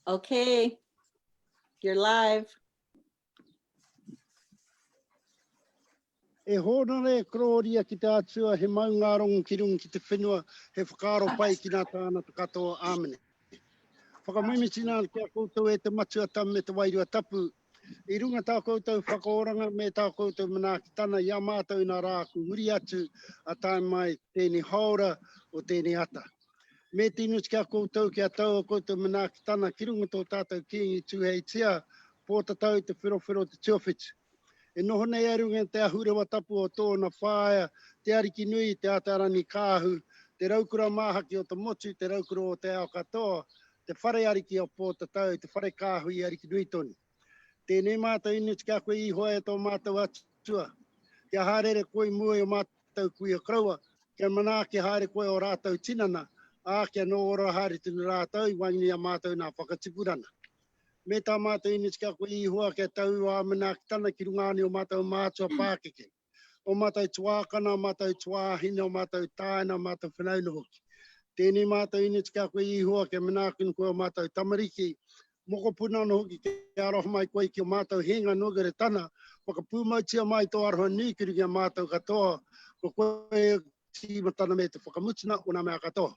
Okay, you're live. E hōnare kroria ki te atua he maungarongo ki runga ki te whenua he whakaro pai ki nā tāna te katoa āmene. Whakamimitina kia koutou e te matua tam me te wairua tapu. I runga tā koutou whakaoranga me tā koutou manaakitana ia mātou nā rāku muri atu a tāi mai tēnei haora o tēnei ata. Me tinus kia koutou kia tau koutou manaakitana ki runga tō tātou ki tuhei tia pōta tau te whirowhiro te tuawhitu. E noho nei arunga te ahurewa tapu o tōna whāia, te ariki nui, te atarani kāhu, te raukura māhaki o te motu, te raukura o te ao katoa, te whare ariki o pōta tau, te whare kāhu i ariki nui toni. Tēnei mātou inu tika koe ihoa e tō mātou atua. Kia hārere koe mua o mātou kuia kraua, kia manaake haere koe o rātou tinana, kia no ora haere tunu rātou, wangi a mātou nā whakatipurana. Me tā mātou inu tika koe ihoa kia tau a manaakitana ki rungani o mātou mātua Pākeke. O mātou tuākana, o mātou tuāhina, o mātou tāina, o mātou whanauno hoki. Tēnei mātou inu tika koe ihoa kia manaakinu koe o mātou tamariki. Moko puna no hoki kia aroha mai koe ki o mātou henga nogere tana. Whakapūmautia mai tō aroha nui ki runga mātou katoa. Ko koe tīmatana me te whakamutina o nā mea katoa.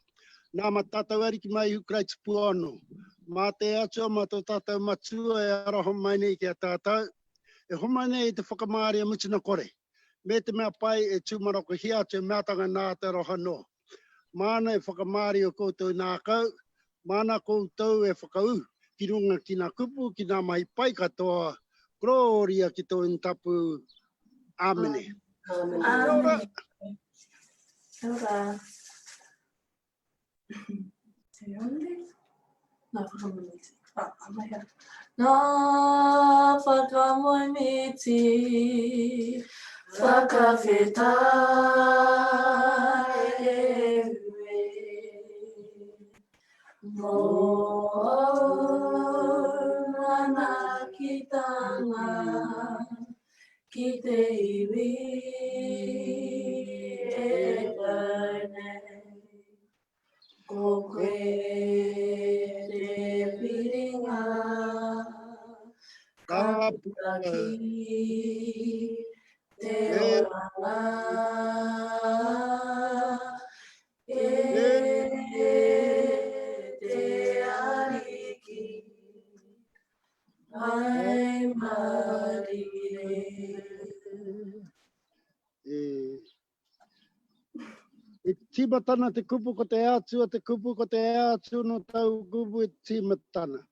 Nā ma tātou ariki mai hukrei tupu anō. Mā te atua ma tō tātou matua e aroha mai nei kia tātou. E homa nei te whakamāria mutina kore. Me te mea pai e tūmaroko hia te meatanga nā te roha no. Māna e whakamāri o koutou nā kau. Māna koutou e whakau. Ki runga ki nā kupu, ki nā mai pai katoa. Gloria ki tō intapu. Āmene. Amen. Ora. Te onde? Nā whakamoemiti. Amaiha. Nā whakamoemiti, whakawheta e mō manakitanga ki te iwi e taunei. Ko koe te piringa, ka putaki te oranga, e te ariki, ai marire. E timatana te kupu ko te atua, te kupu ko te atu no tau kupu e timatana.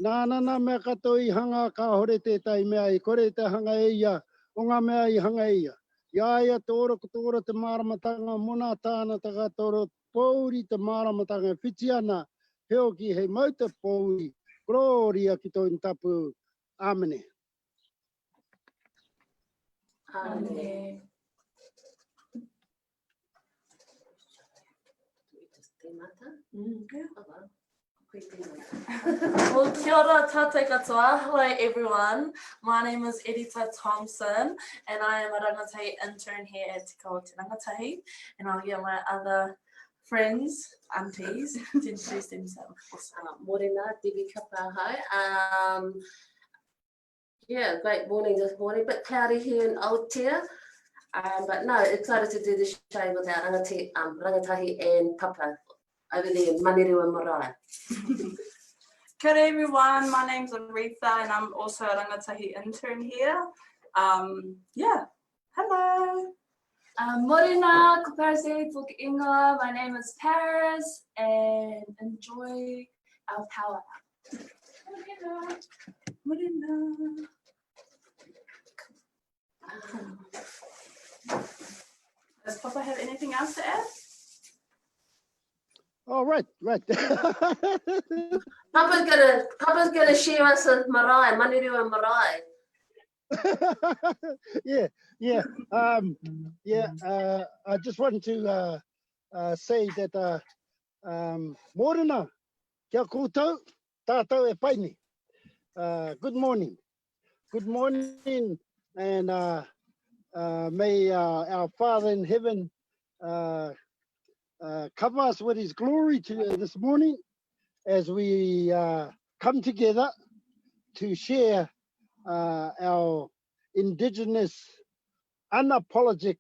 Nānana mea katoa i hanga ka hore tētai mea i kore te hanga e ia, o ngā mea i hanga e ia. Iaia te ora ko te ora te māramatanga, mona tāna te katoro, pouri te māramatanga, whitiana, heo ki hei mauta pouri, gloria ki tō intapu. Āmene. Amen. Well, kia ora tātou katoa. Hello everyone. My name is Edita Thompson and I am a rangatahi intern here at Te Kaua Te Rangatahi, and I'll get my other friends, aunties, to introduce themselves. Morena, Debi, Kapa, hi. Yeah, great morning this morning. Bit cloudy here in Aotea, but no, excited to do this show with our rangatahi and papa over there in Manirua Marae. Kia ora everyone, my name's Aretha and I'm also a rangatahi intern here. Yeah, hello. Morena, Kuparase, Toki Inga. My name is Paris and enjoy our power. Morena. Does Papa have anything else to add? Oh, right. Papa's gonna share us with Marae, Manirua Marae. Yeah. I just wanted to say that Morena, kia koutou, tātou e paini. Good morning. Good morning, and may our Father in heaven cover us with his glory this morning as we come together to share our Indigenous, unapologetic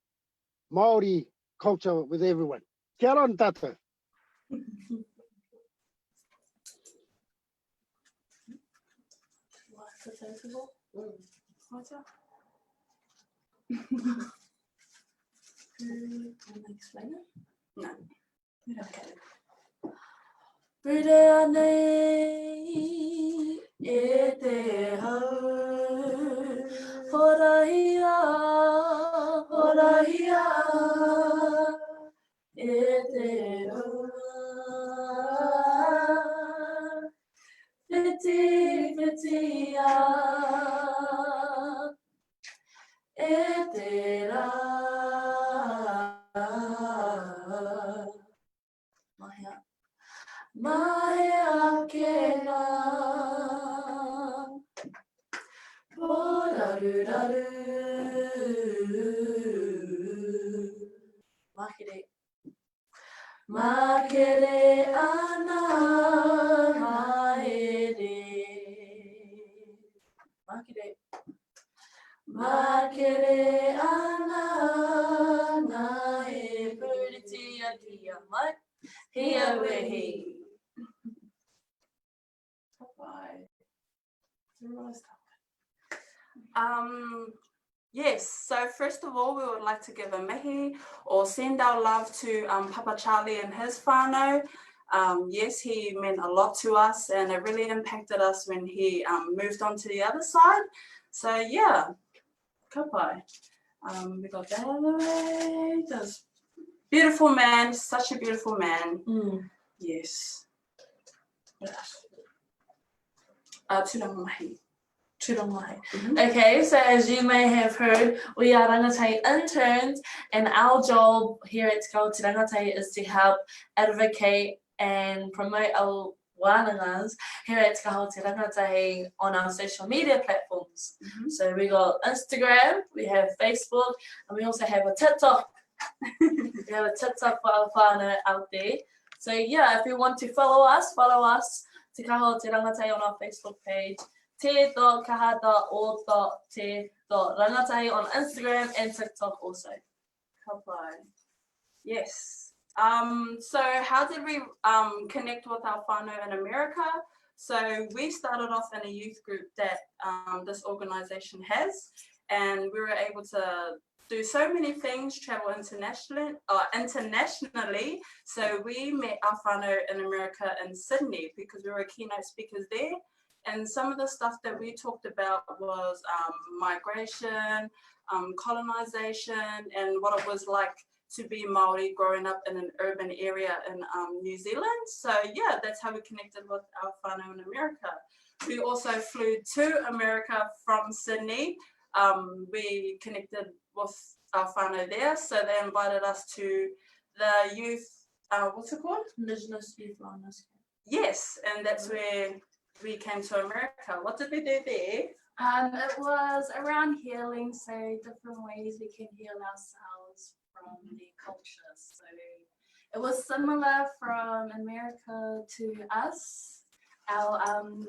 Maori culture with everyone. Kia ora tātou. Explain it? No. Okay. Pere nei e te hau, horahia, horahia, e te hau. Whiti, whitia, e te rā. Mahea. Mahea ke ngā poraruraru. Makere. Makere ana maere. Makere. Makere ana na e puritia kia mai. Hia wehi. Bye. Yes, so first of all, we would like to give a mihi or send our love to Papa Charlie and his whānau. Yes, he meant a lot to us and it really impacted us when he moved on to the other side. So yeah, kapai. We got that out of the way. Just beautiful man, such a beautiful man. Yes. Tūranga mahi. Okay, so as you may have heard, we are Rangatai interns, and our job here at Te Kao Te Rangatai is to help advocate and promote our wānangas here at Te Kao Te Rangatai on our social media platforms. So we got Instagram, we have Facebook, and we also have a TikTok. We have a TikTok for our whānau out there. So yeah, if you want to follow us, Te Kao Te Rangatai on our Facebook page. Te.kaha.o.te.rangatai on Instagram and TikTok also. Kapai. Yes. So how did we connect with our whānau in America? So we started off in a youth group that this organization has, and we were able to do so many things, travel internationally. So we met our whānau in America in Sydney because we were keynote speakers there. And some of the stuff that we talked about was migration, colonization, and what it was like to be Maori growing up in an urban area in New Zealand. So yeah, that's how we connected with our whānau in America. We also flew to America from Sydney. We connected with our whānau there. So they invited us to the youth, what's it called? Indigenous Youth Wellness. Yes, and that's where we came to America. What did we do there? It was around healing, so different ways we can heal ourselves from the culture. So it was similar from America to us, our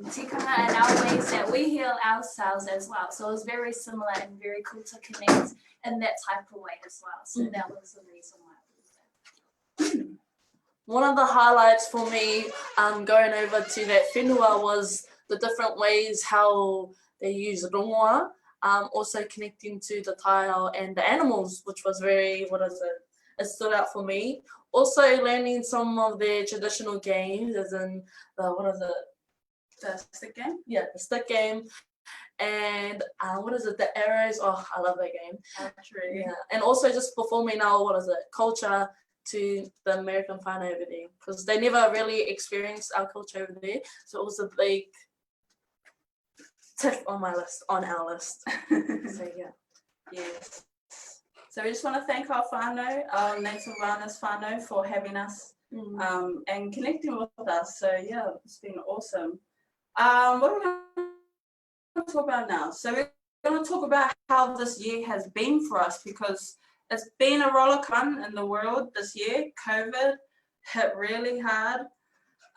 tikanga and our ways that we heal ourselves as well. So it was very similar and very cool to connect in that type of way as well. So that was the reason why. One of the highlights for me going over to that whenua was the different ways how they use rongoa, also connecting to the taiao and the animals, which was very, it stood out for me. Also learning some of their traditional games, as in The stick game? Yeah, the stick game. And the arrows? Oh, I love that game. Archery. Yeah, and also just performing our, culture to the American whānau over there, because they never really experienced our culture over there. So it was a big tick on our list. So yeah. Yes. So we just want to thank our whānau, our native wellness whānau, for having us and connecting with us. So yeah, it's been awesome. What are we going to talk about now? So we're going to talk about how this year has been for us, because it's been a roller coaster in the world this year. COVID hit really hard.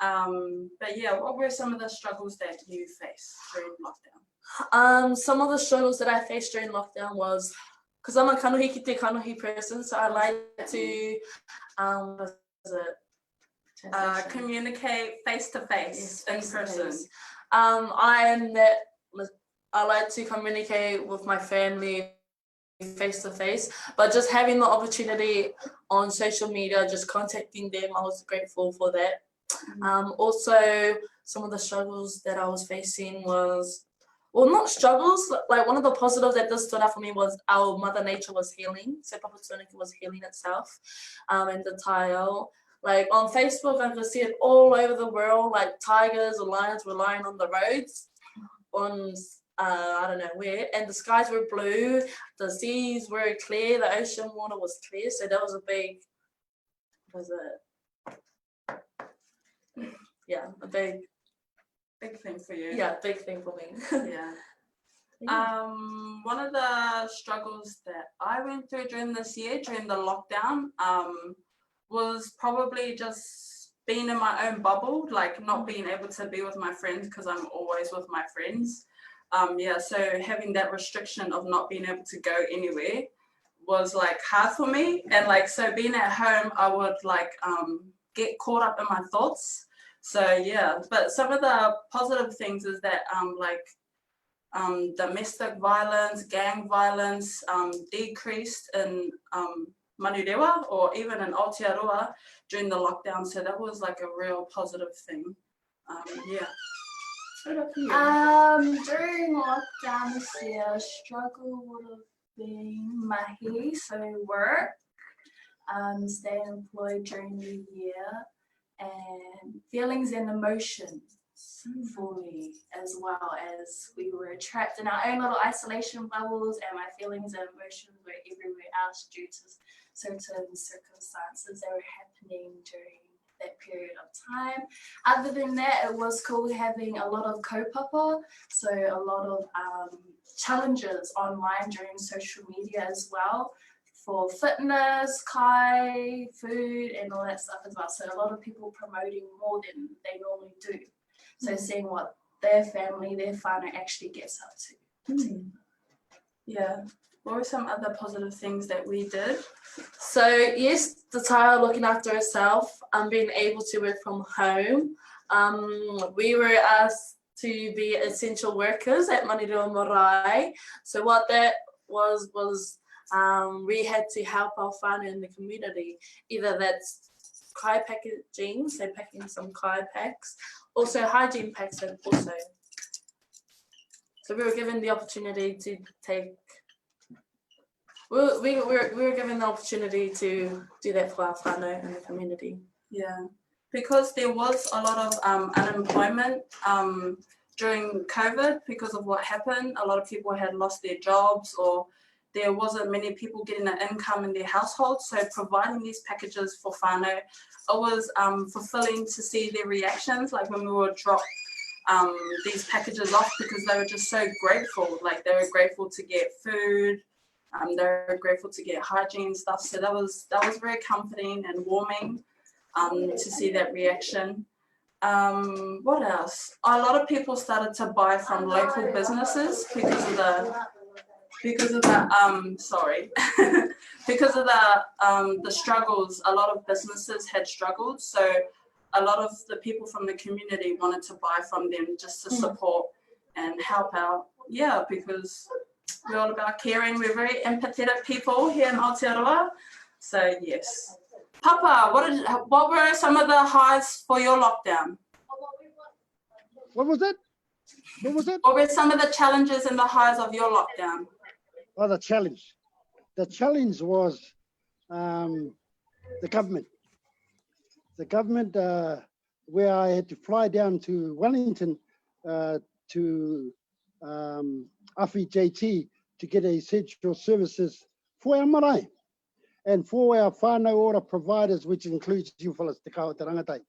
But yeah, what were some of the struggles that you faced during lockdown? Some of the struggles that I faced during lockdown was because I'm a kanohi ki te kanohi person, so I like to what is it? Translation? Communicate face to face in person. I like to communicate with my family face to face, but just having the opportunity on social media, just contacting them, I was grateful for that. Also, some of the struggles that I was facing was, well, not struggles, like one of the positives that just stood out for me was our Mother Nature was healing. So Papa Tūniki was healing itself, and the tile. Like on Facebook, I could see it all over the world, like tigers or lions were lying on the roads on I don't know where, and the skies were blue, the seas were clear, the ocean water was clear, so that was a big, a Big thing for you. Yeah, big thing for me. Yeah. Yeah. One of the struggles that I went through during this year, during the lockdown, was probably just being in my own bubble, like not being able to be with my friends because I'm always with my friends. So having that restriction of not being able to go anywhere was like hard for me. And like, so being at home, I would like get caught up in my thoughts. So yeah, but some of the positive things is that domestic violence, gang violence decreased in Manurewa or even in Aotearoa during the lockdown. So that was like a real positive thing. Yeah. What about you? During lockdown this year, struggle would have been mahi, so work, staying employed during the year, and feelings and emotions for me, as well as we were trapped in our own little isolation bubbles, and my feelings and emotions were everywhere else due to certain circumstances that were happening during that period of time. Other than that, it was cool having a lot of kaupapa, so a lot of challenges online during social media as well for fitness, kai, food, and all that stuff as well. So a lot of people promoting more than they normally do. So seeing what their family, their whānau actually gets up to. Yeah. What were some other positive things that we did? So yes, the child looking after herself, being able to work from home. We were asked to be essential workers at Manurewa Marae. So what that was we had to help our whānau in the community. Either that's kai packaging, so packing some kai packs, also hygiene packs, and also. So we were given the opportunity to take. We were given the opportunity to do that for our whānau in the community. Yeah, because there was a lot of unemployment during COVID because of what happened. A lot of people had lost their jobs, or there wasn't many people getting an income in their household. So providing these packages for whānau, it was fulfilling to see their reactions, like when we would drop these packages off, because they were just so grateful. Like they were grateful to get food. They're grateful to get hygiene stuff. So that was very comforting and warming to see that reaction. What else? A lot of people started to buy from local businesses because of the struggles. A lot of businesses had struggled, so a lot of the people from the community wanted to buy from them just to support and help out. Yeah, because we're all about caring. We're very empathetic people here in Aotearoa. So yes. Papa, what were some of the highs for your lockdown? What was that? What was that? What were some of the challenges and the highs of your lockdown? Oh, the challenge. The challenge was the government. The government, where I had to fly down to Wellington to Awhi JT to get essential services for our marae and for our whānau ora providers, which includes you fellas, te kao te rangatai.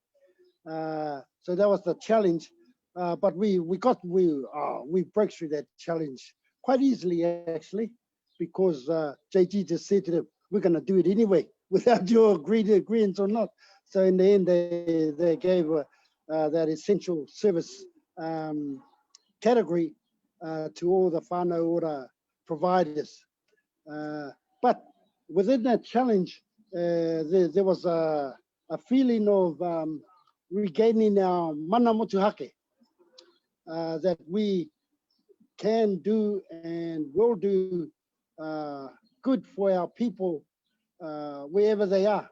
So that was the challenge, but we broke through that challenge quite easily, actually, because JT just said to them, we're going to do it anyway, without your agreement or not. So in the end, they gave that essential service category to all the whānau ora providers. But within that challenge, there was a feeling of regaining our mana motuhake that we can do and will do good for our people wherever they are,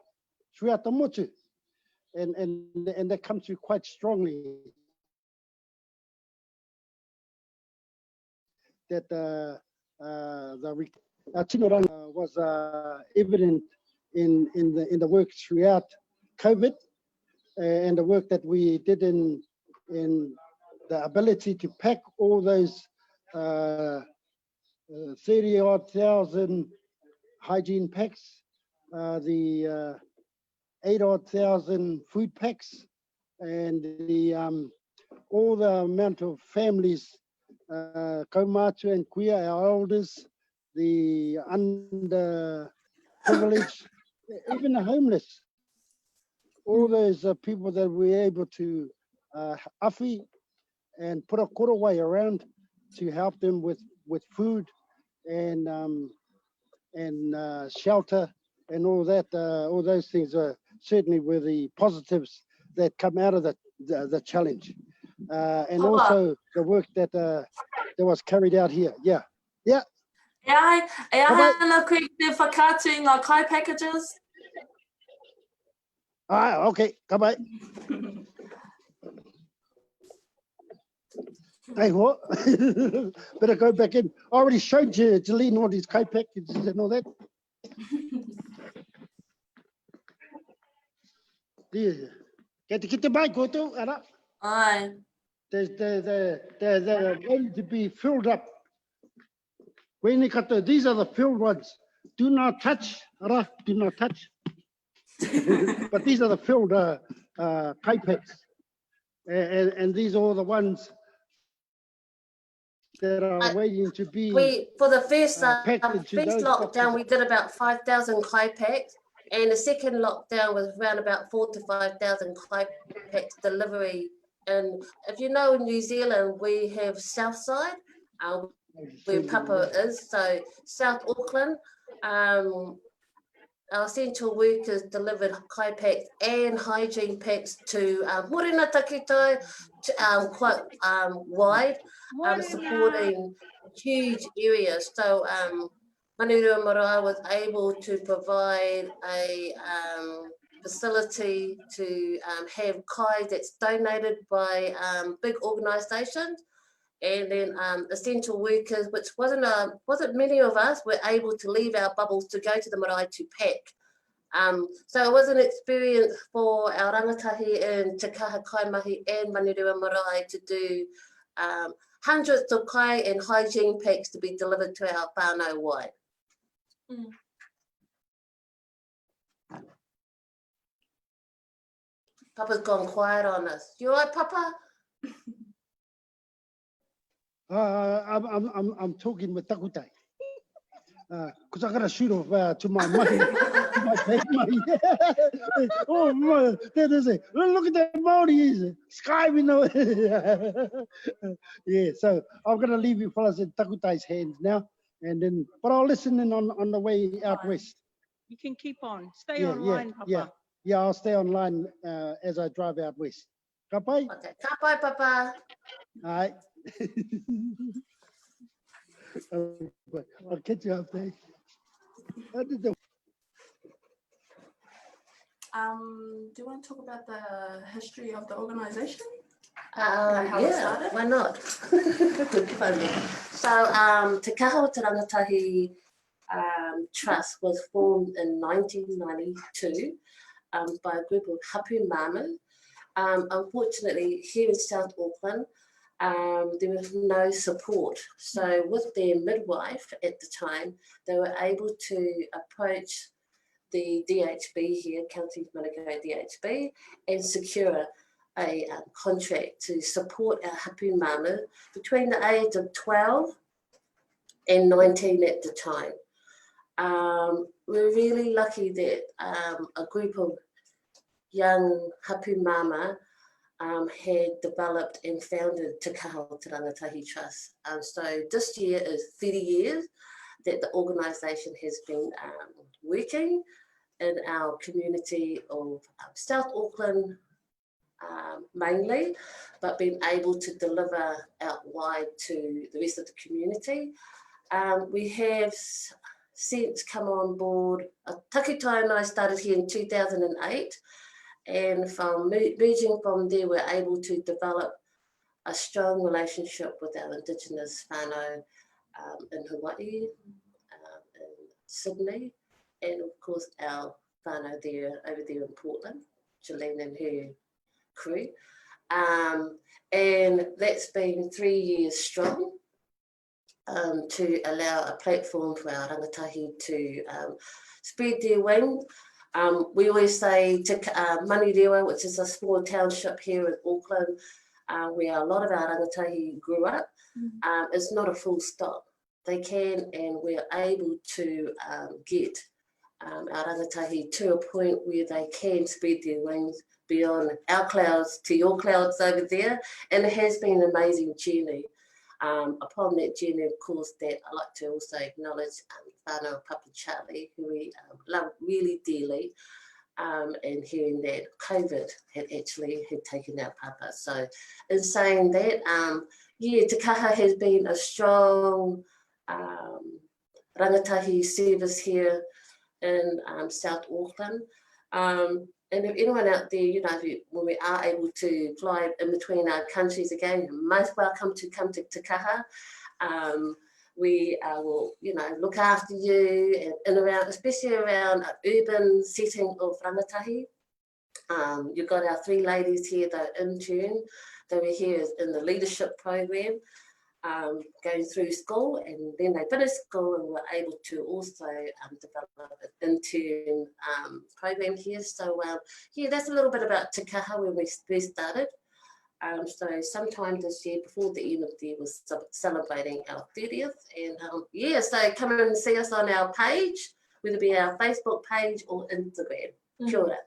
throughout the motu. And that comes through quite strongly. That the Tinoranga was evident in the work throughout COVID, and the work that we did in the ability to pack all those 30-odd thousand hygiene packs, the 8-odd thousand food packs, and the all the amount of families, kaumatu and kuia, our elders, the underprivileged, even the homeless, all those people that we're able to awhi and put a korowai around to help them with food and shelter and all that. All those things are certainly were the positives that come out of the challenge, and also the work that was carried out here. Yeah. E ahana koe te whakātu i ngā kai packages? Okay, come on. Hey, what? Better go back in. I already showed you, Jeline, all these kai packages and all that. Yeah. Get the bike, go to, Aye. they're ready to be filled up. These are the filled ones. Do not touch, do not touch. But these are the filled kai packs. And these are all the ones that are waiting to be for the first those lockdown, boxes. we did about 5,000 kai packs, and the second lockdown was around about 4,000 to 5,000 kai packs delivery. And if you know, in New Zealand, we have Southside, where Kapa is, so South Auckland. Our essential workers delivered kai packs and hygiene packs to Morena Takitai, quite wide, supporting huge areas. So Manurua Marae was able to provide a facility to have kai that's donated by big organisations. And then essential workers, which wasn't many of us, were able to leave our bubbles to go to the marae to pack. So it was an experience for our rangatahi in Te Kaha Kaimahi and Manurua Marae to do hundreds of kai and hygiene packs to be delivered to our whānau wide. Papa's gone quiet on us. You all right, Papa? I'm talking with Takutai. Because I got to shoot off to my mahi. Oh, my, there's a, look at that Maori, sky, we know. Yeah, so I'm going to leave you fellas in Takutai's hands now. And then, but I'll listen in on the way out west. You can keep on. Stay online, Papa. Yeah, I'll stay online as I drive out west. Kapa? Okay, Kapa, Papa. All right. I'll catch you up there. Do you want to talk about the history of the organization? Yeah, why not? So Te Kaha Te Rangatahi Trust was formed in 1992 by a group of hapu mamas. Unfortunately, here in South Auckland, there was no support. So with their midwife at the time, they were able to approach the DHB here, County Manukau DHB, and secure a contract to support our hapu mama between the age of 12 and 19 at the time. We're really lucky that a group of young hapu mama had developed and founded Te Kaha o Te Rangatahi Trust. So this year is 30 years that the organisation has been working in our community of South Auckland mainly, but been able to deliver out wide to the rest of the community. We have since come on board, Takitai and I started here in 2008, and from merging from there, we're able to develop a strong relationship with our Indigenous whānau in Hawaii, in Sydney, and of course our whānau there, over there in Portland, Jolene and her crew. And that's been 3 years strong to allow a platform for our rangatahi to spread their wings. We always say Manirewa, which is a small township here in Auckland, where a lot of our rangatahi grew up, is not a full stop. They can, and we're able to get our rangatahi to a point where they can spread their wings beyond our clouds to your clouds over there. And it has been an amazing journey. Upon that journey, of course, that I like to also acknowledge whānau Papa Charlie, who we love really dearly, and hearing that COVID had taken our Papa. So in saying that, yeah, Te Kaha has been a strong rangatahi service here in South Auckland. And if anyone out there, you know, when we are able to fly in between our countries again, you're most welcome to come to Te Kaha. We will, you know, look after you and around, especially around an urban setting of rangatahi. You've got our 3 ladies here that are intern. They were here in the leadership program, going through school, and then they finished school and were able to also develop an intern program here. So yeah, that's a little bit about Te Kaha when we first started. So sometime this year, before the end of the year, we're celebrating our 30th. And yeah, so come and see us on our page, whether it be our Facebook page or Instagram. Kia ora.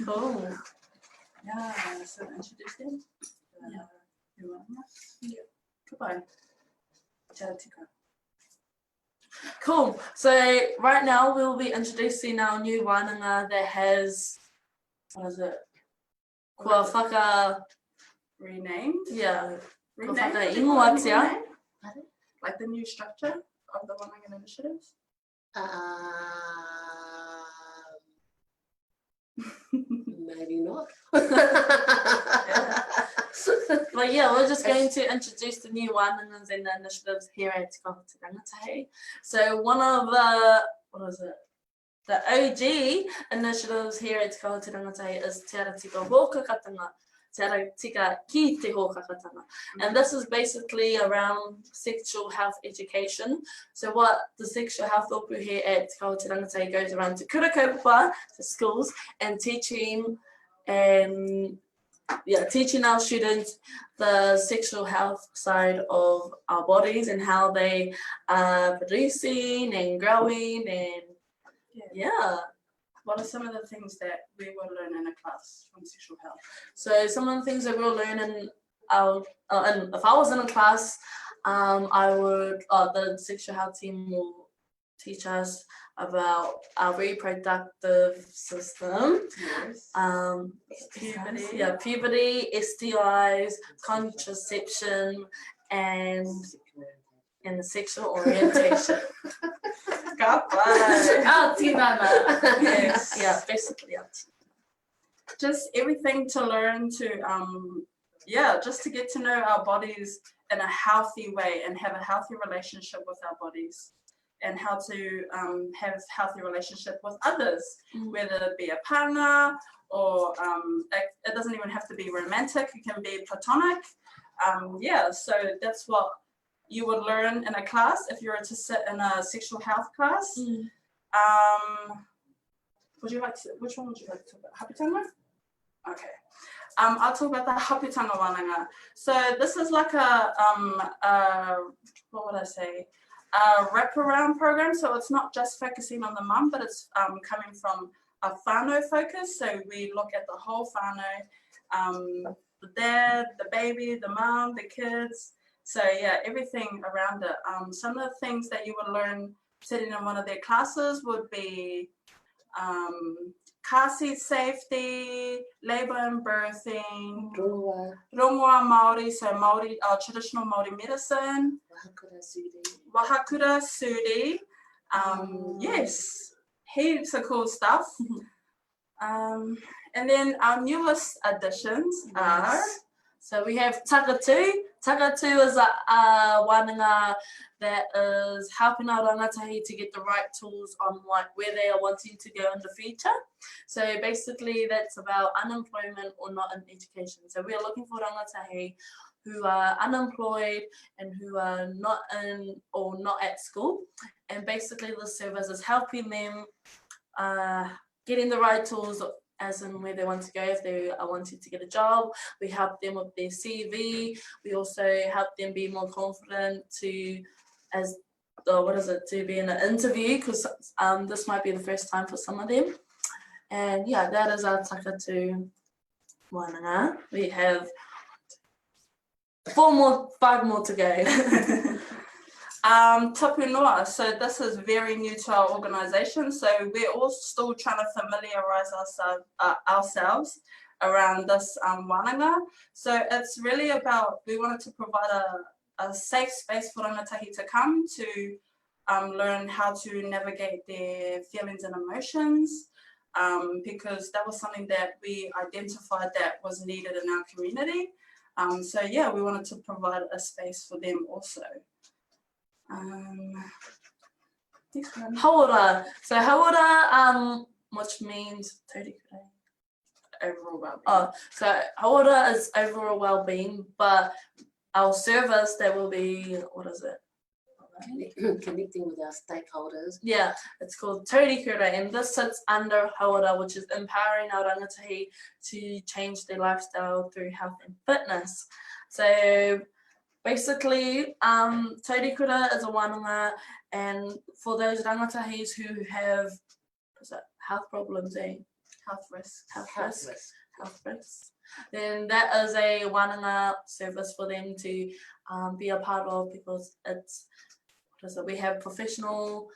Cool. Yeah, so introduce them. Yeah. Goodbye. Cool. So right now we'll be introducing our new wānanga that has, what is it? Kua whaka... Renamed. Yeah. Kua Renamed. whaka ingoatia. Like the new structure of the Wānanga initiatives. Maybe not. But yeah, we're just going to introduce the new wānangas and the initiatives here at Te Kaha o Te Rangatahi. So one of the, what is it? The OG initiatives here at Te Kaha o Te Rangatahi is Te Ara Tika Hōkakatanga, Te Ara Tika Ki Te Hōkakatanga. And this is basically around sexual health education. So what the sexual health opu here at Te Kaha o Te Rangatahi goes around to kura kaupapa, to schools, and teaching teaching our students the sexual health side of our bodies and how they are producing and growing, and yeah. What are some of the things that we will learn in a class from sexual health? So some of the things that we'll learn in our, and if I was in a class, I would, the sexual health team will teach us about our reproductive system, puberty, STIs, contraception, and the sexual orientation. Kapa. Yes, yeah, basically. Just everything to learn to, just to get to know our bodies in a healthy way and have a healthy relationship with our bodies, and how to have a healthy relationship with others, whether it be a partner or it doesn't even have to be romantic, it can be platonic. So that's what you would learn in a class if you were to sit in a sexual health class. Would you like to, which one would you like to talk about? Hapitanga? Okay. I'll talk about the Hapitanga wānanga. So this is like a what would I say? A wraparound program. So it's not just focusing on the mum, but it's coming from a whānau focus. So we look at the whole whānau the dad, the baby, the mom, the kids. So yeah, everything around it. Some of the things that you would learn sitting in one of their classes would be car seat safety, labor and birthing, rongoa Maori, so Maori, traditional Maori medicine, wahakura suri, yes, heaps of cool stuff. And then our newest additions are, so we have takatu. Takatu is a wānanga that is helping our rangatahi to get the right tools on where they are wanting to go in the future. So basically that's about unemployment or not in education. So we are looking for rangatahi who are unemployed and who are not in or not at school. And basically the service is helping them getting the right tools as in where they want to go. If they are wanting to get a job, we help them with their CV. We also help them be more confident to be in an interview, because this might be the first time for some of them. And yeah, that is our takatu wānanga. We have 5 more to go. Tapu noa, so this is very new to our organisation, so we're all still trying to familiarise ourselves around this wānanga. So it's really about, we wanted to provide a safe space for rangatahi to come to learn how to navigate their feelings and emotions, because that was something that we identified that was needed in our community. So yeah, we wanted to provide a space for them also. Next one. Hauora. So hauora, which means Overall well-being. oh, so hauora is overall well-being, but our service that will be, what is it? Connecting with our stakeholders. Yeah, it's called Taurikura, and this sits under hauora, which is empowering our rangatahi to change their lifestyle through health and fitness. So basically, Taurikura is a wānanga, and for those rangatahis who have health problems, health risks, then that is a wānanga service for them to be a part of, because it's, we have professional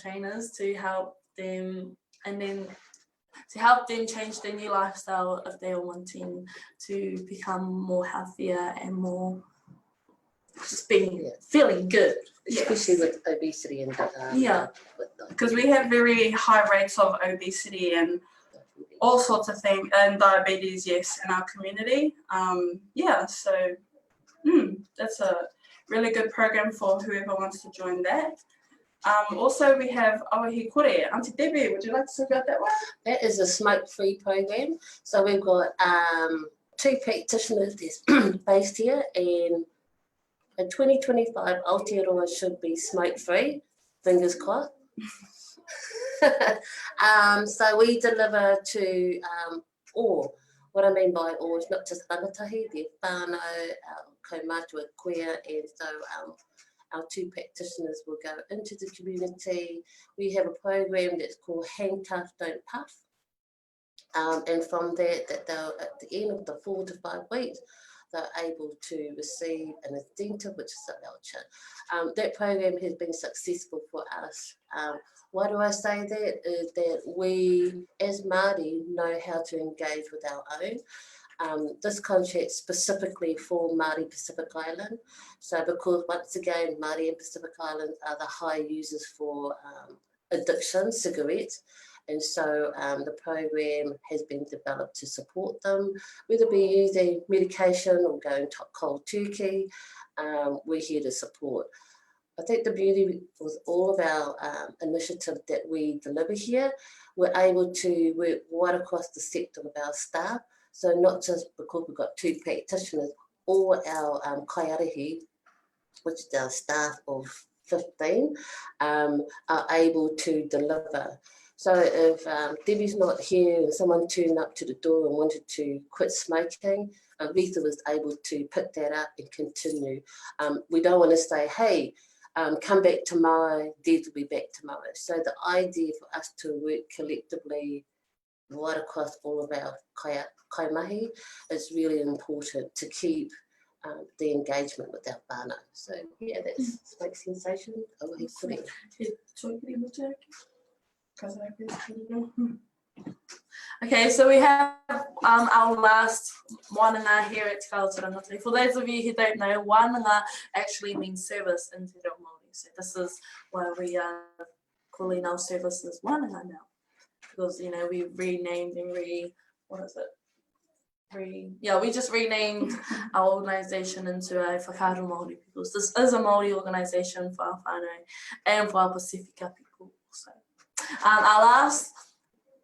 trainers to help them, and then to help them change their new lifestyle if they are wanting to become more healthier and more just being feeling good. Especially with obesity and because we have very high rates of obesity and all sorts of things, and diabetes, yes, in our community. So that's a really good program for whoever wants to join that. Also, we have Awahi Kore. Auntie Debi, would you like to talk about that one? That is a smoke-free program. So we've got 2 practitioners based here, and in 2025, Aotearoa should be smoke-free. Fingers crossed. So we deliver to all. What I mean by all is not just rangatahi, they're whānau, kaumātua queer, and so our 2 practitioners will go into the community. We have a program that's called Hang Tough, Don't Puff. And from that they'll, at the end of the 4 to 5 weeks, they're able to receive an incentive, which is a voucher. That program has been successful for us. Why do I say that? Is that we, as Māori, know how to engage with our own. This contract specifically for Māori Pacific Island. So because once again, Māori and Pacific Islands are the high users for addiction, cigarettes. And so the program has been developed to support them, whether it be using medication or going cold turkey. We're here to support. I think the beauty with all of our initiatives that we deliver here, we're able to work right across the sector of our staff. So not just because we've got 2 practitioners, all our kaiarahi, which is our staff of 15, are able to deliver. So if Debbie's not here and someone turned up to the door and wanted to quit smoking, Aretha was able to pick that up and continue. We don't want to say, hey, come back tomorrow, Deb will be back tomorrow. So the idea for us to work collectively right across all of our kaimahi, it's really important to keep the engagement with our whānau. So yeah, that's Smoke Sensation. Okay, so we have our last wānanga here at Te Rangi. For those of you who don't know, wānanga actually means service in Te Reo Māori. So this is why we are calling our services wānanga now. Because, you know, we renamed and we just renamed our organisation into a Whakaaro Māori because this is a Māori organisation for our whānau and for our Pasifika people also. Our last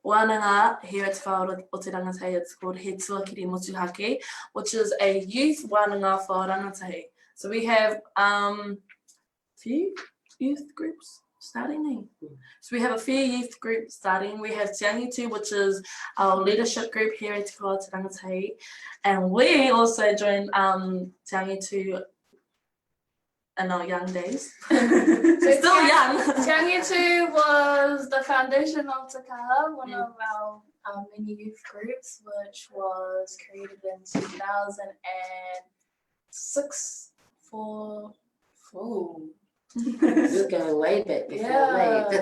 wānanga here at Te Whāora o Te Rangatahi, it's called He Tuakiri Motuhake, which is a youth wānanga for Rangatahi. So we have few youth groups starting. So we have a few youth groups starting. We have Te Angitu, which is our leadership group here at Te Rangatahi. And we also joined Te Angitu in our young days. Still young. Te Angitu was the foundation of Te Kaha, one of our many youth groups, which was created in 2006 for. You're going way back before me.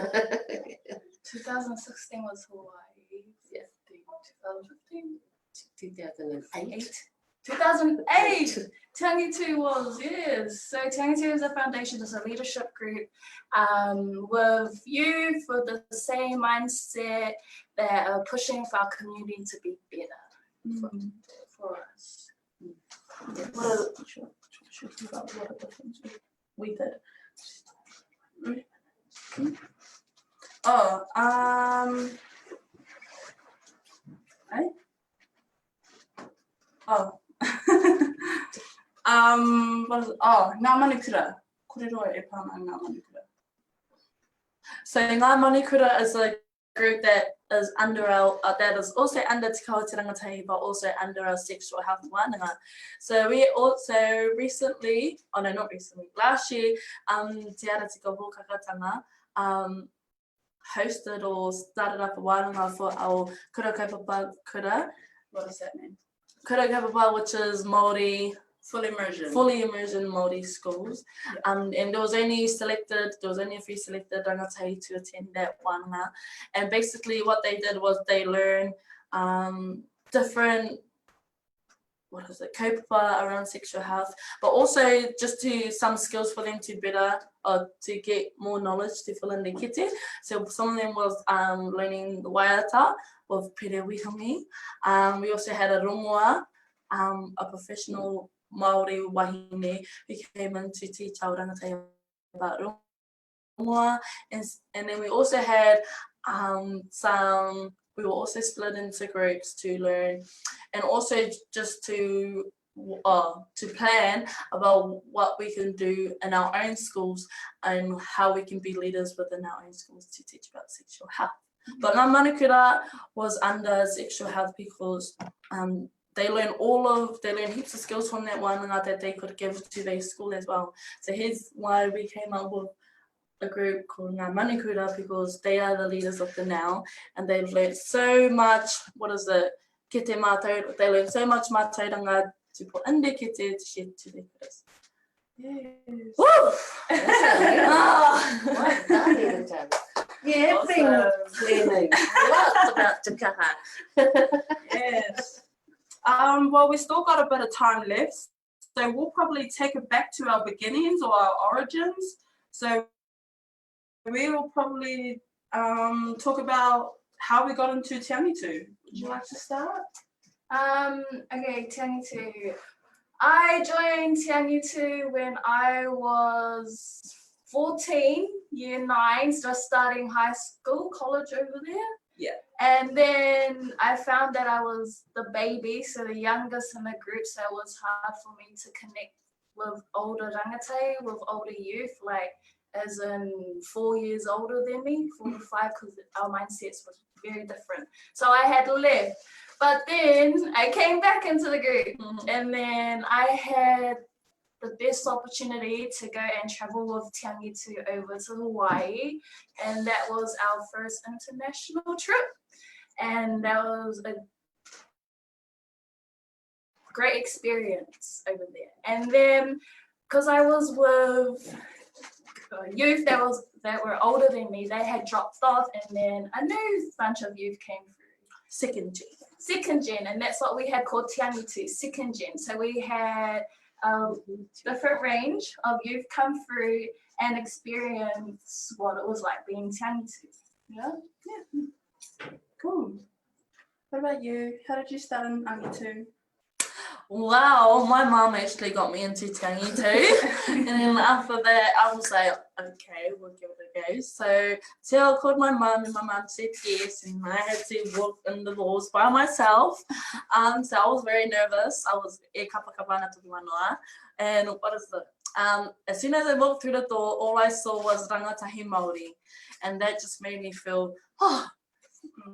2016 was Hawaii. Yeah. 2015. 2008. 2008. Te Angitu was, yes. So Te Angitu is a foundation, it's a leadership group with youth with the same mindset that are pushing for our community to be better for us. Yes. What a difference we did. Ngā Manikura. Kōrero e pāna Ngā Manikura. So Ngā Manikura is a group that is under our, that is also under Te Kaha Te Rangatahi, but also under our sexual health wānanga. So we also recently, last year, Te Ara Tika Hōkakatanga hosted or started up a wānanga for our Kura Kaupapa Kura. What does that mean? Kura Kaupapa, which is Māori, fully immersion Māori schools. And there was only a few selected rangatahi to attend that wānanga. And basically what they did was they learned different, kaupapa around sexual health, but also just some skills for them to better, or to get more knowledge to fill in their kete. So some of them was learning the waiata with Pere Wihongi. We also had a rongoa, a professional Maori wahine who came in to teach our rangatahi about rongoa, and then we also had we were also split into groups to learn, and also just to plan about what we can do in our own schools and how we can be leaders within our own schools to teach about sexual health. But Ngā Manikura was under sexual health because they learn heaps of skills from that wānanga that they could give to their school as well. So here's why we came up with a group called Ngā Manikura, because they are the leaders of the now, and they've learned so much, ki te mātou, they learned so much mātauranga to put in their kete to share to their kids. Yes. Woo! Yeah, awesome. Learning lots about Te Kaha. Yes. Well, we still got a bit of time left, so we'll probably take it back to our beginnings or our origins. So we will probably talk about how we got into Te Angitu. Would you like to start? Okay, Te Angitu. I joined Te Angitu when I was 14, year 9, just starting college over there. Yeah. And then I found that I was the baby, so the youngest in the group, so it was hard for me to connect with older rangatahi, with older youth, like as in 4 years older than me, 4 to 5, because our mindsets was very different. So I had left, but then I came back into the group, and then I had the best opportunity to go and travel with Te Angitu over to Hawaii, and that was our first international trip. and that was a great experience over there. And then, because I was with youth that were older than me, they had dropped off, and then a new bunch of youth came through. Second gen, and that's what we had called tiangitu, second gen. So we had different range of youth come through and experience what it was like being tiangitu. Yeah. Cool. What about you? How did you start in Angitu? Wow, my mum actually got me into Tangi too. And then after that, I was like, okay, we'll give it a go. So I called my mum, and my mum said yes, and I had to walk in the doors by myself. So I was very nervous. I was Kapa na tuki manoa. And what is it? As soon as I walked through the door, all I saw was rangatahi Maori. And that just made me feel, I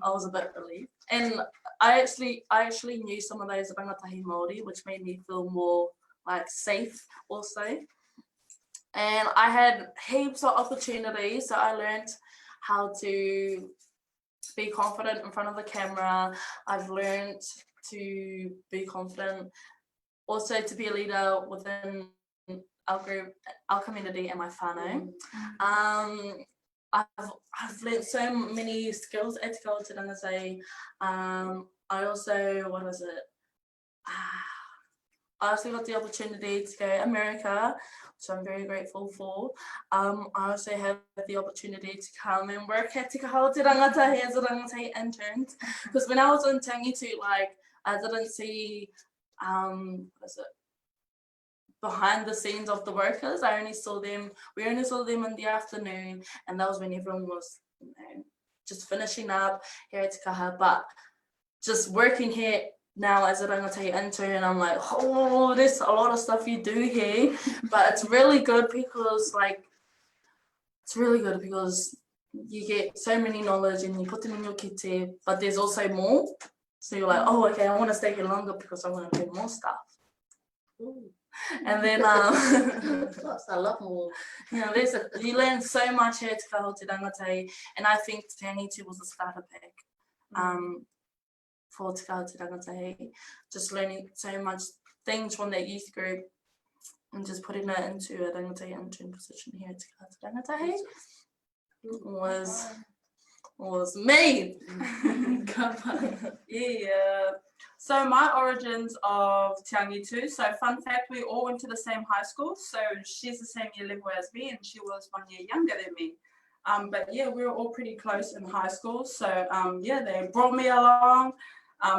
was a bit relieved. And I actually knew some of those rangatahi Maori, which made me feel more like safe also. And I had heaps of opportunities. So I learned how to be confident in front of the camera. I've learned to be confident also to be a leader within our group, our community, and my whānau. I've learned so many skills at Te Kaua Te Rangatahei. I also, I also got the opportunity to go to America, which I'm very grateful for. I also had the opportunity to come and work at Te Kaua Te Rangatahei as a rangatahei intern. Because when I was in Tangitu, like, I didn't see, behind the scenes of the workers. We only saw them in the afternoon, and that was when everyone was just finishing up here at Te Kaha. But just working here now as a rangatahei intern, I'm like, oh, there's a lot of stuff you do here. But it's really good because you get so many knowledge and you put them in your kite, but there's also more. So you're like, oh, okay, I want to stay here longer because I want to do more stuff. Ooh. And then a lot more. You learn so much here at Te Kaua Te Rangatahei, and I think Tangitu was a starter pack for Te Kaua Te Rangatahei. Just learning so much things from that youth group and just putting it into a rangatahei intern position here at Te Kaua Te Rangatahei was me. Yeah. So my origins of Te Angitu. So fun fact, we all went to the same high school. So she's the same year level as me, and she was 1 year younger than me. But yeah, we were all pretty close in high school. So yeah, they brought me along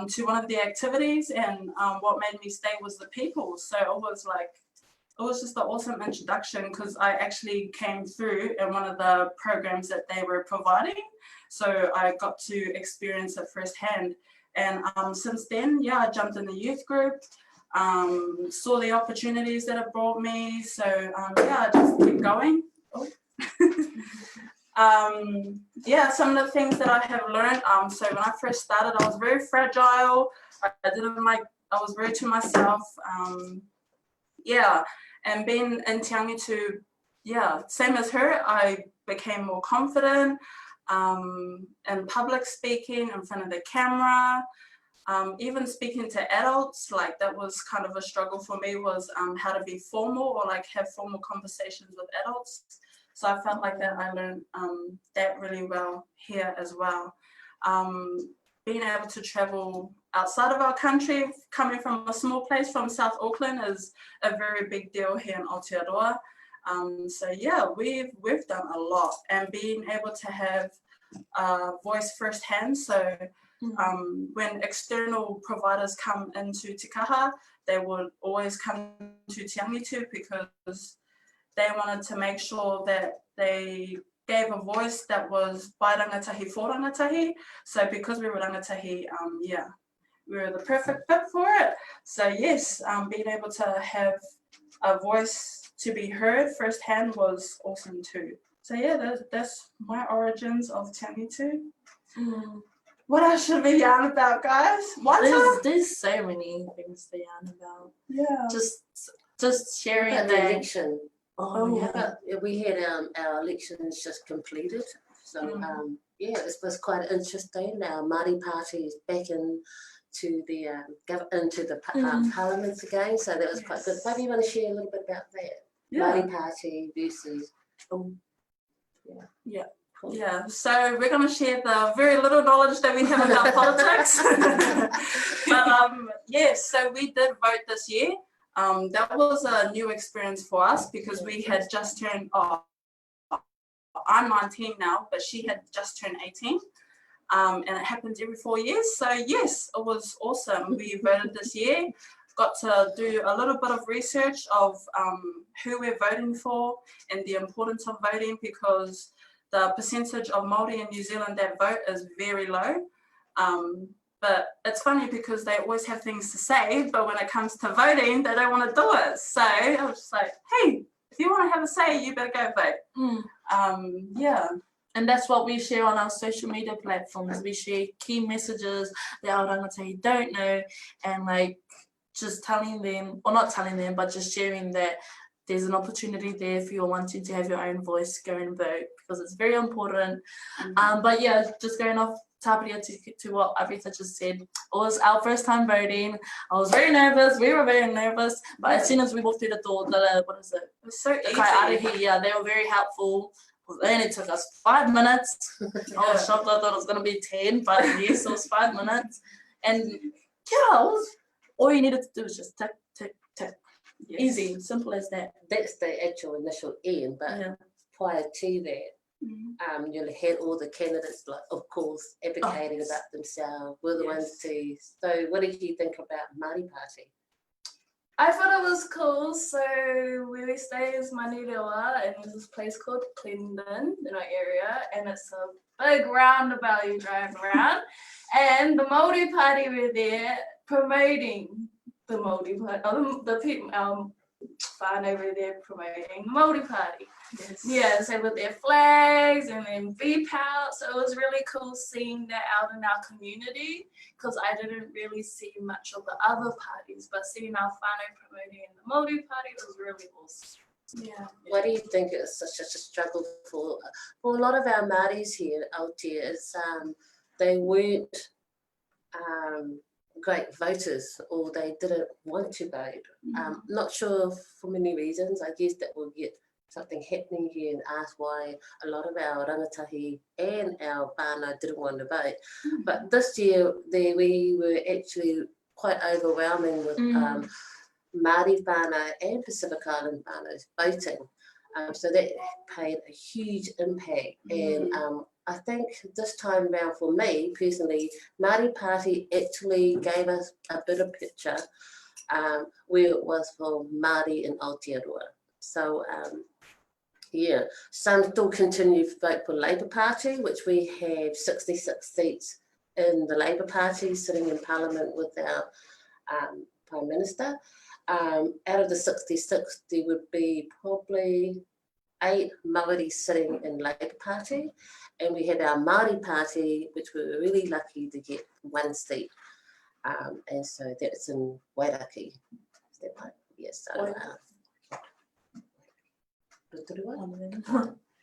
to one of the activities, and what made me stay was the people. So it was just an awesome introduction because I actually came through in one of the programs that they were providing. So I got to experience it firsthand. And since then, yeah, I jumped in the youth group, saw the opportunities that it brought me. So yeah, I just keep going. Yeah, some of the things that I have learned. So when I first started, I was very fragile. I was very to myself. Yeah, and being in Te Angitu, yeah, same as her, I became more confident in public speaking, in front of the camera, even speaking to adults. Like that was kind of a struggle for me, was how to be formal or like have formal conversations with adults. So I felt like that I learned that really well here as well. Being able to travel outside of our country, coming from a small place from South Auckland, is a very big deal here in Aotearoa. So yeah, we've done a lot, and being able to have voice firsthand. So when external providers come into Te Kaha, they would always come to Te Angitu because they wanted to make sure that they gave a voice that was by rangatahi for rangatahi. So because we were rangatahi, yeah, we were the perfect fit for it. So yes, being able to have a voice to be heard firsthand was awesome too. So yeah, that's my origins of Te Angitu. What else should we yarn about, guys? There's so many things to yarn about. Yeah. Just sharing the that. election. Oh yeah. We had our elections just completed. So yeah, this was quite interesting. Our Māori party is back into the parliaments again, so that was quite good. Maybe you want to share a little bit about that? Māori party versus, Yeah, so we're going to share the very little knowledge that we have about politics. But so we did vote this year. That was a new experience for us because we had just turned, I'm 19 now, but she had just turned 18. And it happens every 4 years. So yes, it was awesome. We voted this year, got to do a little bit of research of who we're voting for and the importance of voting, because the percentage of Maori in New Zealand that vote is very low. But it's funny because they always have things to say, but when it comes to voting, they don't want to do it. So I was just like, hey, if you want to have a say, you better go vote. Yeah. And that's what we share on our social media platforms. We share key messages that our rangatahi don't know, and like just telling them, or not telling them, but just sharing that there's an opportunity there if you're wanting to have your own voice, go and vote, because it's very important. But yeah, just going off Taparia to what Arita just said, it was our first time voting. I was very nervous. We were very nervous, but as soon as we walked through the door, what is it? It was so easy. Yeah, they were very helpful. It only took us 5 minutes. I was shocked. I thought it was going to be 10, but yes, it was 5 minutes. And yeah, all you needed to do was just tick, tick, tick. Yes. Easy, simple as that. That's the actual initial end, but prior to that, you had all the candidates, like, of course, advocating about themselves, were the ones to. So what did you think about Māori Party? I thought it was cool. So where we stay is Manirewa, and there's this place called Clendon in our area, and it's a big roundabout you drive around. And the Māori Party were there promoting the Māori Party, the people, whānau were there promoting the Māori Party. Yes. Yeah, so with their flags and then beep out. So it was really cool seeing that out in our community, because I didn't really see much of the other parties, but seeing our whānau promoting the Māori Party was really awesome. Yeah. Why do you think it's such a struggle for a lot of our Māoris here out there? Is they weren't great voters, or they didn't want to vote. Not sure for many reasons. I guess that we'll get something happening here and ask why a lot of our rangatahi and our whānau didn't want to vote. But this year we were actually quite overwhelming with Māori whānau and Pacific Island whānau voting. So that paid a huge impact. And I think this time round for me personally, Māori Party actually gave us a better picture where it was for Māori and Aotearoa. So some still continue to vote for Labour Party, which we have 66 seats in the Labour Party sitting in Parliament with our Prime Minister. Out of the 66, there would be probably 8 Maori sitting in Labour Party, and we had our Māori Party, which we were really lucky to get 1 seat, and so that's in Wairaki. Yes, so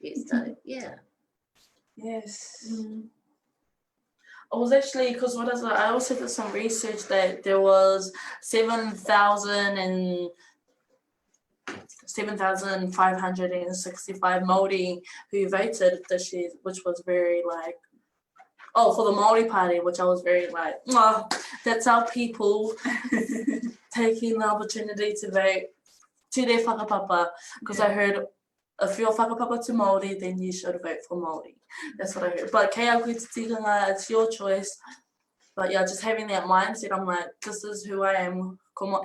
yes, so yeah. Yes. I was actually, because I also did some research that there was 7,565 Māori who voted this year, which was very like, for the Māori Party, which I was very like, that's our people taking the opportunity to vote to their whakapapa, because I heard if you're whakapapa to Māori, then you should vote for Māori. That's what I heard. But kei au koe te tikanga, it's your choice. But yeah, just having that mindset, I'm like, this is who I am.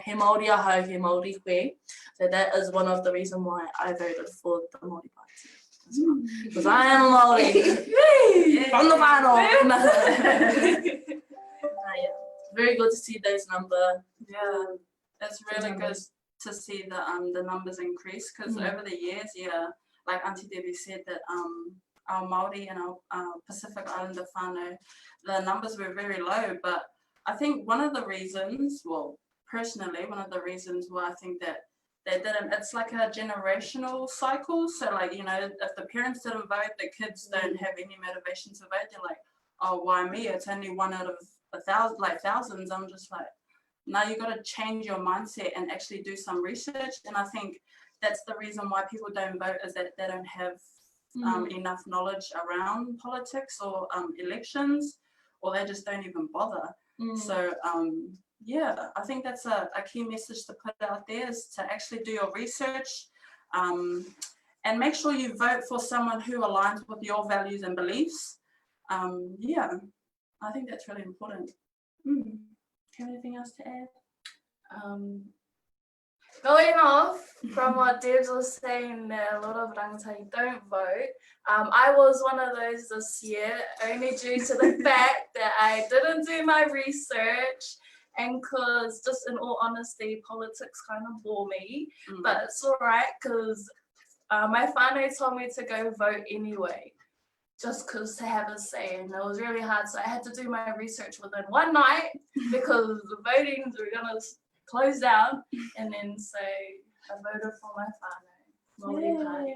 He Māori ahau, he Māori koe. So that is one of the reasons why I voted for the Māori Party. Because I am a Māori. From the whānau. Very good to see those numbers. Yeah, it's really good to see the numbers increase, because over the years, like Auntie Debi said, that our Māori and our Pacific Islander whānau, the numbers were very low. But I think one of the reasons, well, personally, one of the reasons why I think that they didn't. It's like a generational cycle. So like, you know, if the parents didn't vote, the kids don't have any motivation to vote. They're like, oh, why me? It's only one out of 1,000, like thousands. I'm just like, now you got to change your mindset and actually do some research. And I think that's the reason why people don't vote, is that they don't have enough knowledge around politics or elections, or they just don't even bother. So yeah, I think that's a key message to put out there, is to actually do your research and make sure you vote for someone who aligns with your values and beliefs. Yeah, I think that's really important. Have anything else to add? Going off from what Debs was saying, that a lot of rangatahi don't vote. I was one of those this year, only due to the fact that I didn't do my research, and because, just in all honesty, politics kind of bore me. But it's all right, because my whānau told me to go vote anyway, just because to have a say, and it was really hard. So I had to do my research within one night because the votings were gonna close down, and then so I voted for my whānau, Maori party.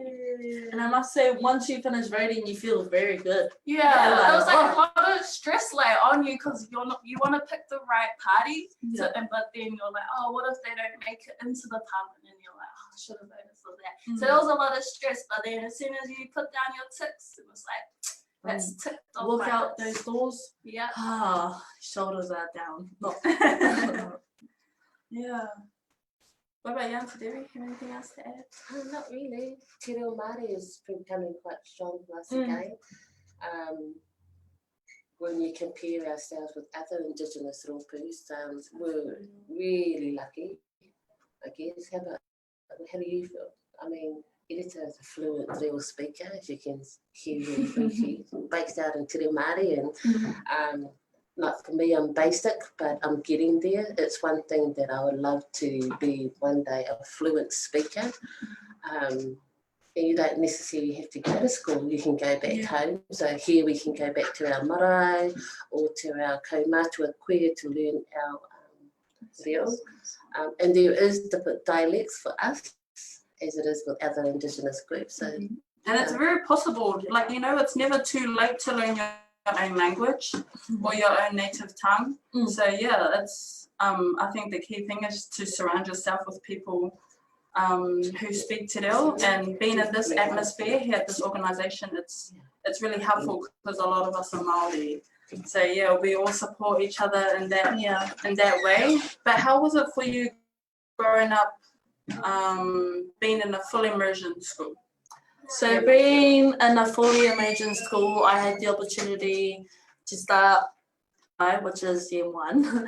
And I must say, once you finish voting, you feel very good. Yeah, there was like a lot of stress like on you, because you want to pick the right party, but then you're like, oh, what if they don't make it into the parliament? And you're like, oh, I should have voted for that. So there was a lot of stress, but then as soon as you put down your ticks, it was like, that's ticked off. Walk out those doors. Yeah. Shoulders are down. Yeah. What about you, Auntie Debbie? Have anything else to add? Not really. Te reo Māori is becoming quite strong for us again. When you compare ourselves with other Indigenous rōpus, we're really lucky, I guess. How do you feel? I mean, Edita is a fluent reo speaker, as you can hear. She's based out in Te reo Māori, and like for me, I'm basic, but I'm getting there. It's one thing that I would love to be one day, a fluent speaker. And you don't necessarily have to go to school, you can go back home. So here we can go back to our marae or to our kaumātua koe to learn our reo. And there is different dialects for us, as it is with other Indigenous groups. So, and it's very possible, like, you know, it's never too late to learn your own language or your own native tongue. So yeah, it's I think the key thing is to surround yourself with people who speak te reo, and being in this atmosphere here at this organisation, it's really helpful because a lot of us are Maori. So yeah, we all support each other in that way. But how was it for you growing up, being in a full immersion school? So being in a fully immersion school, I had the opportunity to start, which is year 1.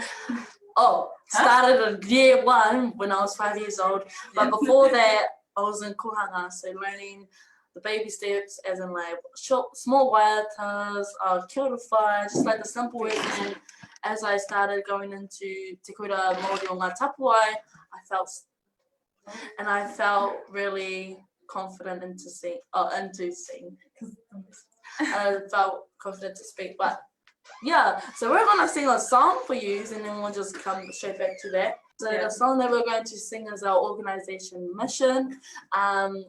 Started in year 1 when I was 5 years old. But before that, I was in kohanga, so learning the baby steps, as in like small waiatas, kia ora whai, just like the simple words. And as I started going into Te Kura Māori o ngā tapuai, I felt really confident into sing. I felt confident to speak, but yeah. So we're gonna sing a song for you, and then we'll just come straight back to that. So the song that we're going to sing is our organisation mission,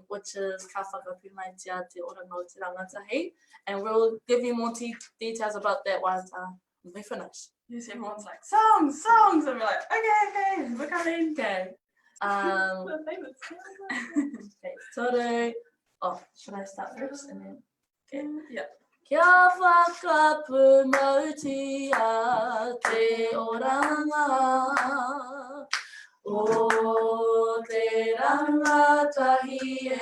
which is Ka whakapimaitia te oranga o te rangatahi, and we'll give you more details about that once we finish. Yes, everyone's like, songs, and we're like, okay, we're coming. Okay. Okay, so should I start first and then? Okay. Yeah. Kia whakapumautia te oranga o te rangatahi e.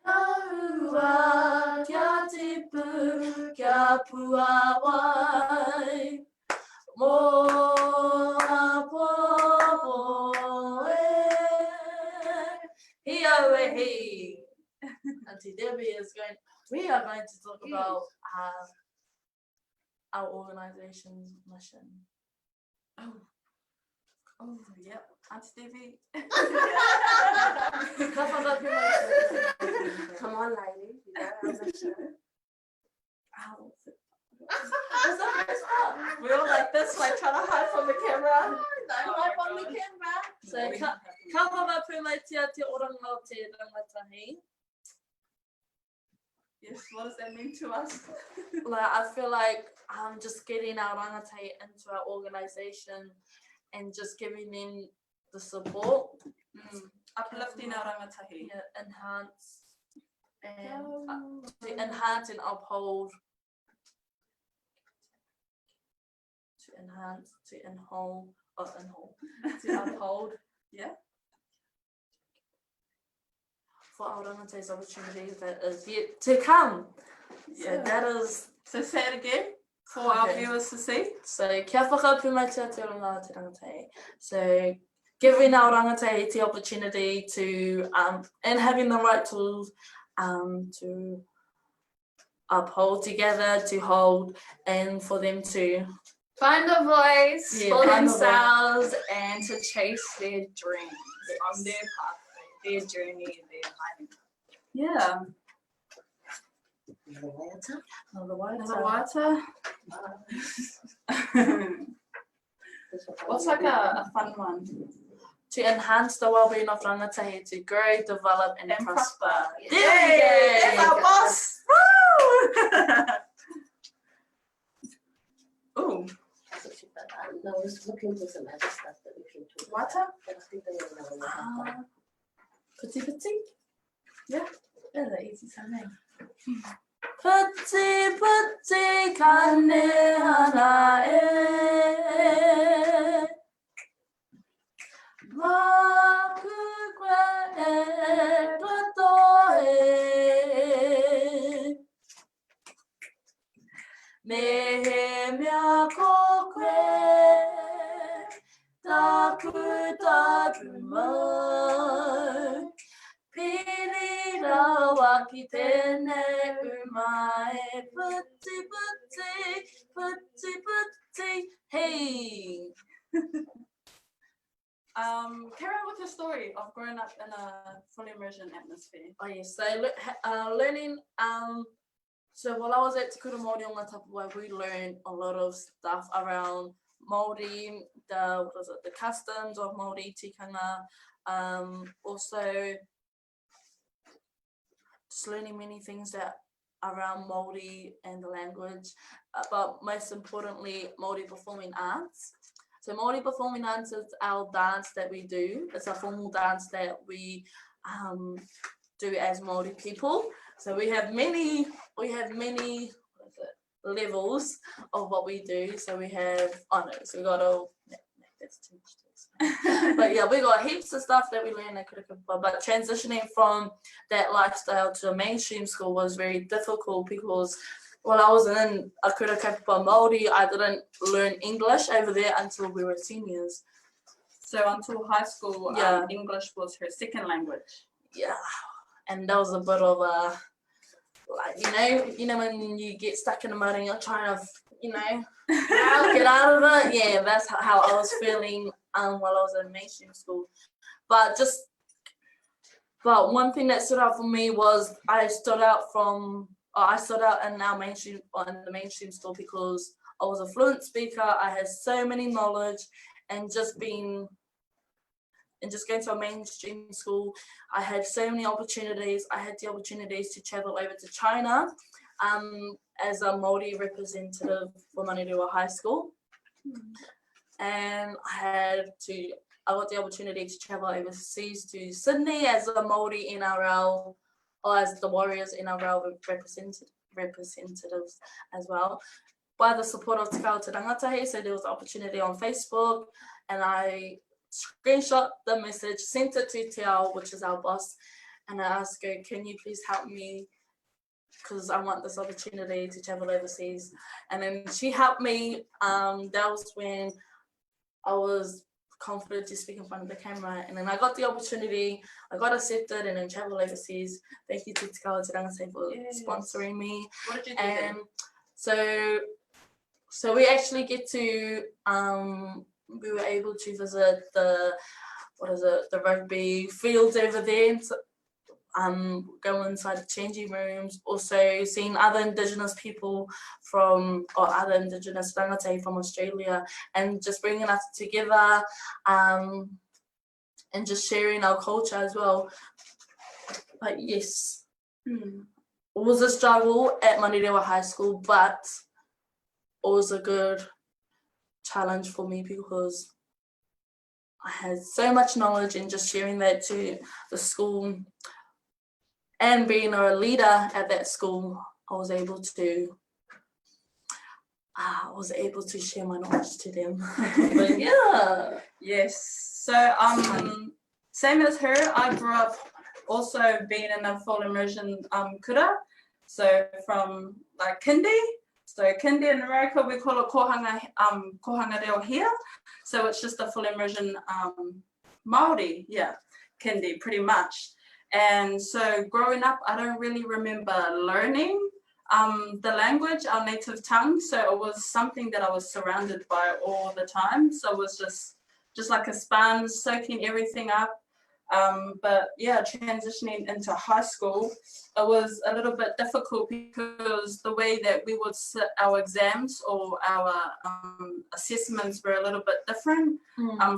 Aua kia tipu kia puawai mo apopo e hei. Auntie Debbie we are going to talk about our organization's mission. Oh, yep. Auntie Debbie. come on, lady. You know our mission. That's the first part. We're all like this, like trying to hide from the camera. Don't wipe on the camera. So, ka wama pūmaitia te oranga o te rangatahi. Yes, what does that mean to us? Like, I feel like just getting our rangatahi into our organisation and just giving them the support. Uplifting our rangatahi. Yeah, enhance and to enhance and uphold. To enhance, to uphold. Yeah. For our rangatahi's opportunity that is yet to come. So that is. So say it again for our viewers to see. So kia whakapūmaitia te oranga te rangatahi. So giving our rangatahi the opportunity to and having the right tools to uphold together, to hold, and for them to Find a voice for find a voice. themselves and to chase their dreams on their pathway, their journey, their life. Yeah. Another water. Another water. What's like a fun one? To enhance the well-being of rangatahi, to grow, develop, and prosper. Yay! That's our boss! Woo! Ooh. No, I was looking for some other stuff that we can talk Water? about. I think they know. Puti puti? Yeah. That's an easy name. Puti puti kane hana e Makukwa e plato e Mehe mea kokwe Taku taku mau Pirira waki tene umae Puti puti, puti puti, hey! Carry on with your story of growing up in a full immersion atmosphere. Oh yes, so learning, so while I was at Te Kura Māori o ngā Tapawai, we learned a lot of stuff around Māori, the customs of Māori tikanga, also just learning many things that around Māori and the language, but most importantly, Māori performing arts. So Māori performing arts is our dance that we do. It's a formal dance that we do as Māori people. So we have many levels of what we do. So we have, so we got all, that's too much to explain. But yeah, we got heaps of stuff that we learn at Kapa, but transitioning from that lifestyle to a mainstream school was very difficult because while I was in a Kapa Māori, I didn't learn English over there until we were seniors. So until high school, English was her second language. Yeah, and that was a bit of a, like, you know when you get stuck in a mud and you're trying to, get out of it. Yeah, that's how I was feeling while I was in mainstream school. But one thing that stood out for me was I stood out in the mainstream school because I was a fluent speaker. I had so many knowledge, and just going to a mainstream school, I had so many opportunities. I had the opportunities to travel over to China as a Māori representative for Manerua High School. And I got the opportunity to travel overseas to Sydney as a Māori NRL, or as the Warriors NRL representatives as well, by the support of Te Kao Te Rangatahi. So there was an opportunity on Facebook, and I screenshot the message, sent it to Te Ao, which is our boss, and I asked her, can you please help me, because I want this opportunity to travel overseas. And then she helped me. That was when I was confident to speak in front of the camera, and then I got the opportunity, I got accepted, and then travel overseas. Thank you to Te Kao Te Rangatahi for sponsoring me. What did you do then? So we actually get to, we were able to visit the rugby fields over there. go inside the changing rooms, also seeing other Indigenous people or other Indigenous rangatahi from Australia, and just bringing us together, and just sharing our culture as well. But yes, it was a struggle at Manirewa High School, but it was a good challenge for me because I had so much knowledge, and just sharing that to the school and being a leader at that school, I was able to share my knowledge to them. But yeah. Yes. So same as her, I grew up also being in a full immersion kura. So from like kindy. So kindy in America we call it kohanga reo here. So it's just a full immersion Maori, yeah, kindy pretty much. And so growing up, I don't really remember learning the language, our native tongue. So it was something that I was surrounded by all the time. So it was just like a sponge, soaking everything up. But yeah, transitioning into high school, it was a little bit difficult because the way that we would sit our exams or our assessments were a little bit different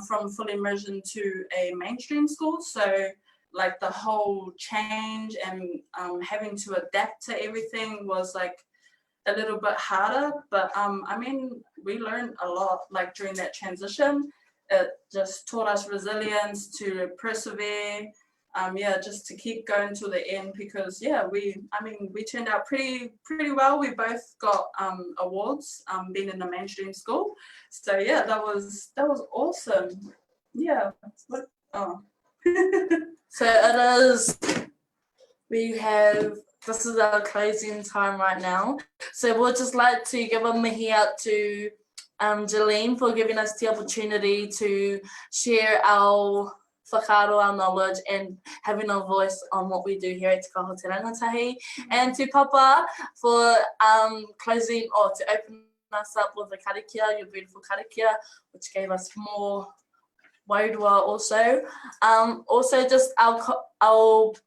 from full immersion to a mainstream school. So like the whole change and having to adapt to everything was like a little bit harder. But I mean, we learned a lot like during that transition. It just taught us resilience to persevere, just to keep going to the end because we turned out pretty well. We both got awards being in a mainstream school. So yeah, that was awesome. Yeah. So it is, this is our closing time right now. So we'll just like to give a mihi out to Jolene for giving us the opportunity to share our whakaaro, our knowledge, and having a voice on what we do here at Te Kaho Te Rangatahi. And to Kapa for closing or to open us up with the karakia, your beautiful karakia, which gave us more wairua also. Also just our what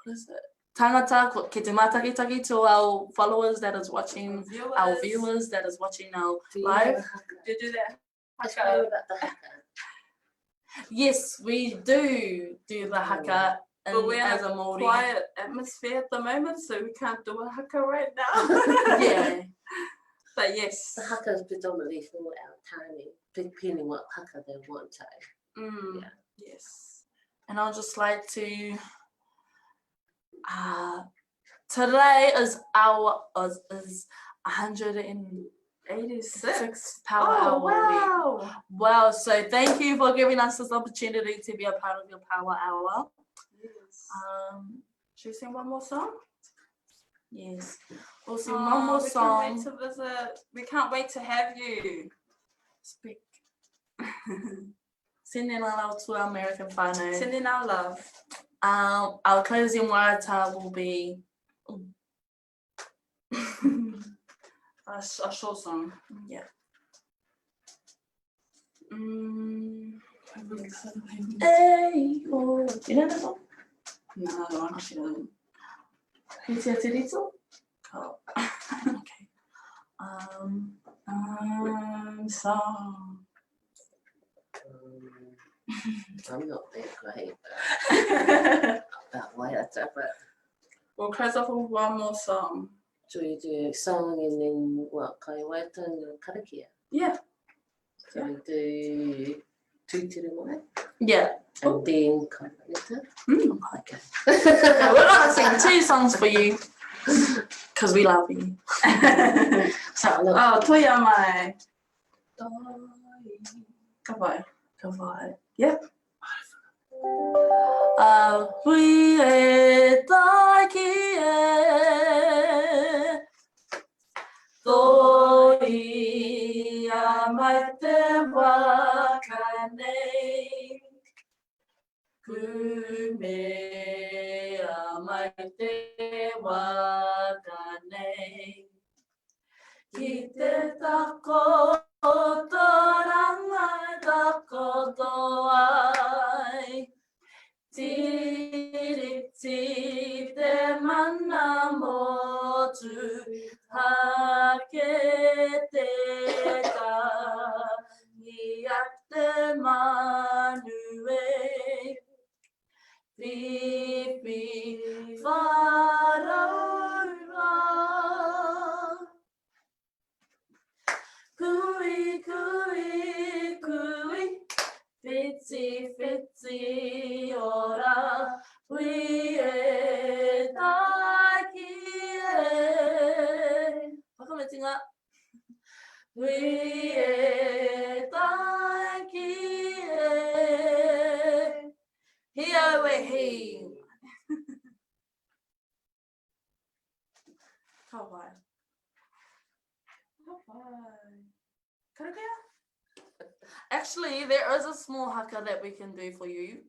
is it? Tangata ki te mātakitaki to our followers that is watching, our viewers that is watching our live. Did you do that? About the haka. Yes, we do the haka But we're as in a Maori. quiet atmosphere at the moment, so we can't do a haka right now. Yeah. But yes. The haka is predominantly for our timing, depending what haka they want to. Yeah. Yes. And I'll just like to today is 186 power hour week. Wow, so thank you for giving us this opportunity to be a part of your power hour. Yes. Should we sing one more song? Yes. We'll sing one more song. We can't wait to visit. We can't wait to have you. Speak. Sending our love to our American whānau. Sending our love. Our closing waiata will be a short song. Yeah. Hey, oh, do you know that song? No, I don't actually know. Hitia Tirito? Oh. Okay. Song. I'm not that great about waiata, but We'll close off with one more song. so you do a song and then what, kai waiata and then karakia? Yeah. So we do tūtere mai Yeah. and then kai waiata. Okay. Okay, we're gonna sing 2 songs for you because we love you. Oh, toia mai. Kawai. Kawai. Yep. We e taki e toi a mai te waka nei kume a mai te waka nei ki te tako toranga tako ai Tiriti te tangi a te manu e. Pipi wharaura. Kui, kui, kui, whiti, whiti, ora, hui e taki e. Whakamitinga. Hui e taki e. Hi au e hi. Ka wai. Ka wai. Karakia? Actually, there is a small haka that we can do for you.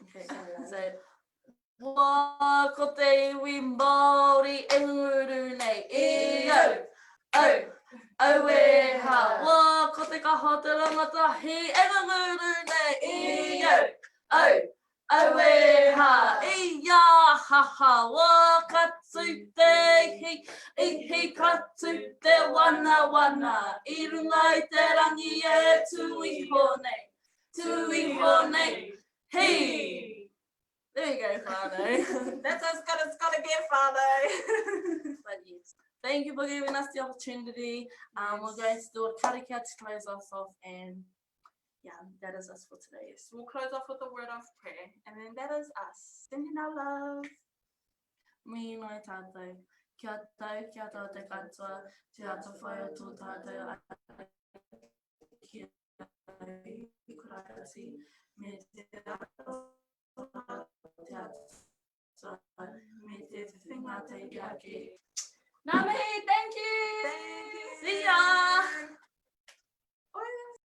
Okay, so wā ko te iwi Māori e nguru nei. I au, au e ha. Wā ko te kaha te rangatahi e nguru nei. I au e ha. I ia haha. Wā katu te hi, I hi katu te wana wana. I runga I te rangi e tui honei. Tui honei. Hey. There you go, Father. That's as good as it's gonna get, Father. But yes, thank you for giving us the opportunity. We're going to do a karakia to close us off, and yeah, that is us for today. Yes, we'll close off with a word of prayer, and then that is us sending our love. Mi noi tātou, kia tau te katoa, te ato whai o tō tātou kia i kurati, me te ato te ato, me te whinga te iaki. Ngā mihi, thank you!